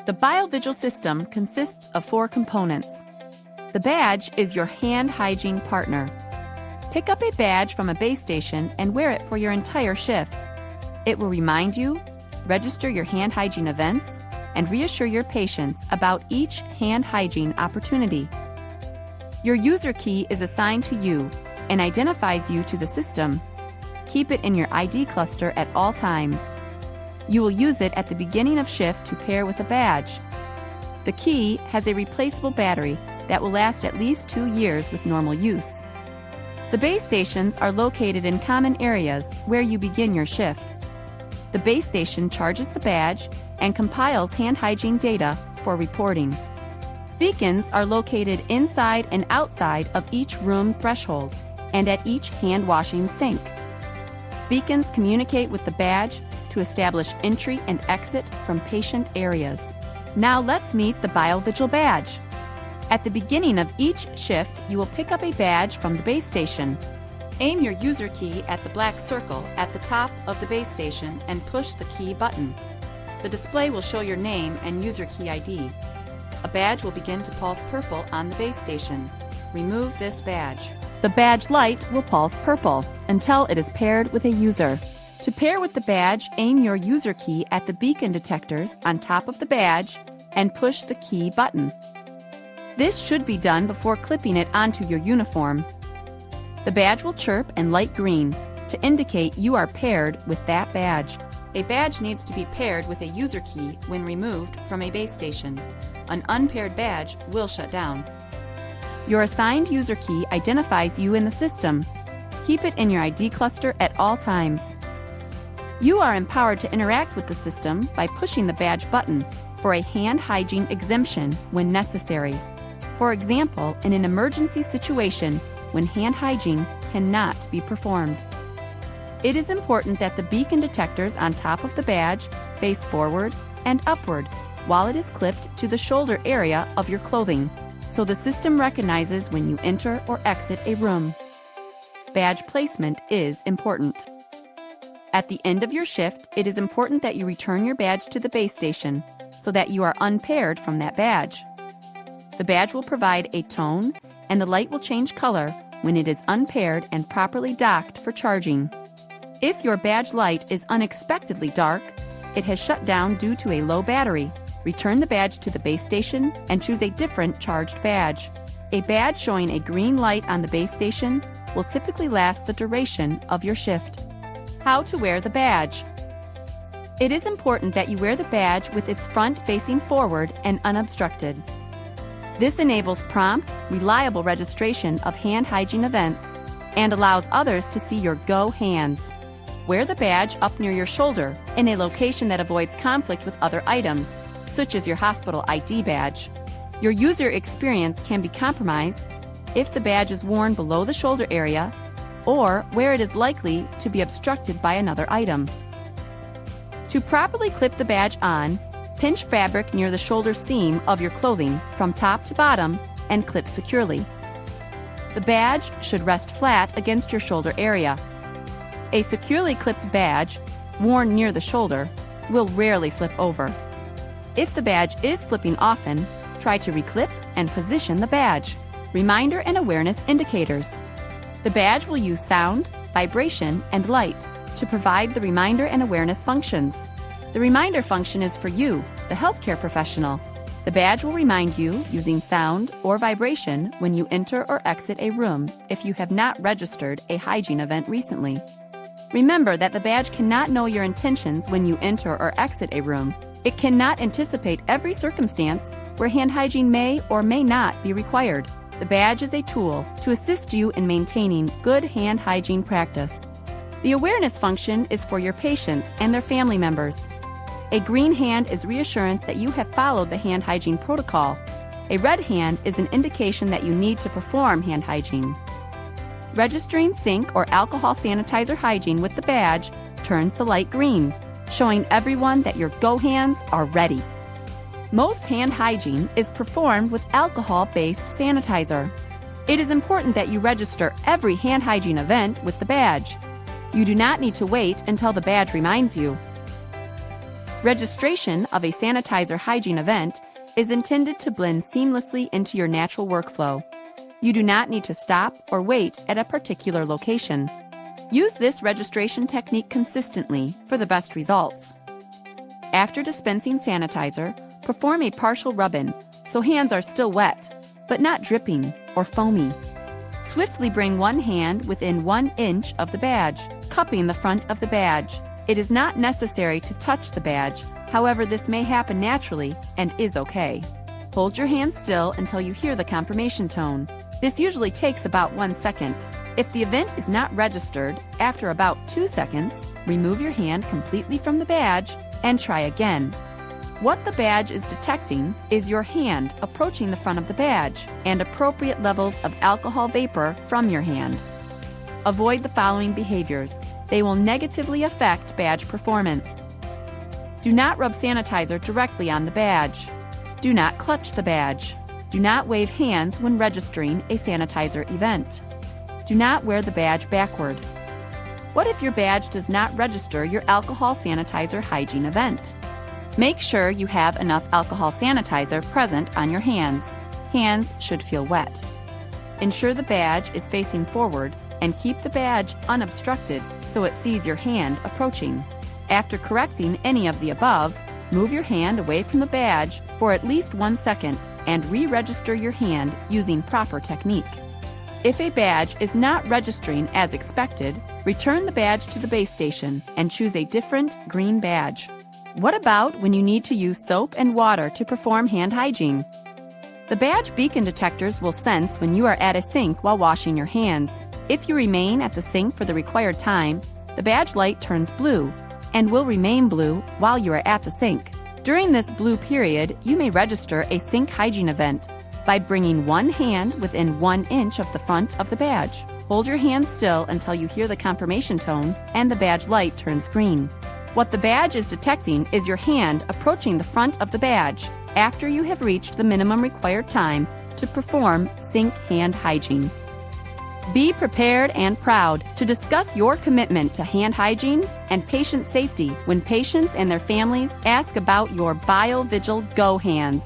The BioVigil system consists of 4 components. The badge is your hand hygiene partner. Pick up a badge from a base station and wear it for your entire shift. It will remind you, register your hand hygiene events, and reassure your patients about each hand hygiene opportunity. Your user key is assigned to you and identifies you to the system. Keep it in your ID cluster at all times. You will use it at the beginning of shift to pair with a badge. The key has a replaceable battery that will last at least 2 years with normal use. The base stations are located in common areas where you begin your shift. The base station charges the badge and compiles hand hygiene data for reporting. Beacons are located inside and outside of each room threshold and at each hand washing sink. Beacons communicate with the badge to establish entry and exit from patient areas. Now let's meet the BioVigil badge. At the beginning of each shift, you will pick up a badge from the base station. Aim your user key at the black circle at the top of the base station and push the key button. The display will show your name and user key ID. A badge will begin to pulse purple on the base station. Remove this badge. The badge light will pulse purple until it is paired with a user. To pair with the badge, aim your user key at the beacon detectors on top of the badge and push the key button. This should be done before clipping it onto your uniform. The badge will chirp and light green to indicate you are paired with that badge. A badge needs to be paired with a user key when removed from a base station. An unpaired badge will shut down. Your assigned user key identifies you in the system. Keep it in your ID cluster at all times. You are empowered to interact with the system by pushing the badge button for a hand hygiene exemption when necessary. For example, in an emergency situation when hand hygiene cannot be performed. It is important that the beacon detectors on top of the badge face forward and upward while it is clipped to the shoulder area of your clothing, so the system recognizes when you enter or exit a room. Badge placement is important. At the end of your shift, it is important that you return your badge to the base station so that you are unpaired from that badge. The badge will provide a tone and the light will change color when it is unpaired and properly docked for charging. If your badge light is unexpectedly dark, it has shut down due to a low battery. Return the badge to the base station and choose a different charged badge. A badge showing a green light on the base station will typically last the duration of your shift. How to wear the badge. It is important that you wear the badge with its front facing forward and unobstructed. This enables prompt, reliable registration of hand hygiene events and allows others to see your go hands. Wear the badge up near your shoulder in a location that avoids conflict with other items, such as your hospital ID badge. Your user experience can be compromised if the badge is worn below the shoulder area or where it is likely to be obstructed by another item. To properly clip the badge on, pinch fabric near the shoulder seam of your clothing from top to bottom and clip securely. The badge should rest flat against your shoulder area. A securely clipped badge, worn near the shoulder, will rarely flip over. If the badge is flipping often, try to reclip and position the badge. Reminder and awareness indicators. The badge will use sound, vibration, and light to provide the reminder and awareness functions. The reminder function is for you, the healthcare professional. The badge will remind you using sound or vibration when you enter or exit a room if you have not registered a hygiene event recently. Remember that the badge cannot know your intentions when you enter or exit a room. It cannot anticipate every circumstance where hand hygiene may or may not be required. The badge is a tool to assist you in maintaining good hand hygiene practice. The awareness function is for your patients and their family members. A green hand is reassurance that you have followed the hand hygiene protocol. A red hand is an indication that you need to perform hand hygiene. Registering sink or alcohol sanitizer hygiene with the badge turns the light green, showing everyone that your go hands are ready. Most hand hygiene is performed with alcohol-based sanitizer. It is important that you register every hand hygiene event with the badge. You do not need to wait until the badge reminds you. Registration of a sanitizer hygiene event is intended to blend seamlessly into your natural workflow. You do not need to stop or wait at a particular location. Use this registration technique consistently for the best results. After dispensing sanitizer, perform a partial rub-in so hands are still wet, but not dripping or foamy. Swiftly bring one hand within 1 inch of the badge, cupping the front of the badge. It is not necessary to touch the badge, however, this may happen naturally and is okay. Hold your hand still until you hear the confirmation tone. This usually takes about 1 second. If the event is not registered, after about 2 seconds, remove your hand completely from the badge and try again. What the badge is detecting is your hand approaching the front of the badge and appropriate levels of alcohol vapor from your hand. Avoid the following behaviors. They will negatively affect badge performance. Do not rub sanitizer directly on the badge. Do not clutch the badge. Do not wave hands when registering a sanitizer event. Do not wear the badge backward. What if your badge does not register your alcohol sanitizer hygiene event? Make sure you have enough alcohol sanitizer present on your hands. Hands should feel wet. Ensure the badge is facing forward and keep the badge unobstructed so it sees your hand approaching. After correcting any of the above, move your hand away from the badge for at least 1 second and re-register your hand using proper technique. If a badge is not registering as expected, return the badge to the base station and choose a different green badge. What about when you need to use soap and water to perform hand hygiene? The badge beacon detectors will sense when you are at a sink while washing your hands. If you remain at the sink for the required time, the badge light turns blue and will remain blue while you are at the sink. During this blue period, you may register a sink hygiene event by bringing one hand within 1 inch of the front of the badge. Hold your hand still until you hear the confirmation tone and the badge light turns green. What the badge is detecting is your hand approaching the front of the badge after you have reached the minimum required time to perform sink hand hygiene. Be prepared and proud to discuss your commitment to hand hygiene and patient safety when patients and their families ask about your BioVigil Go hands.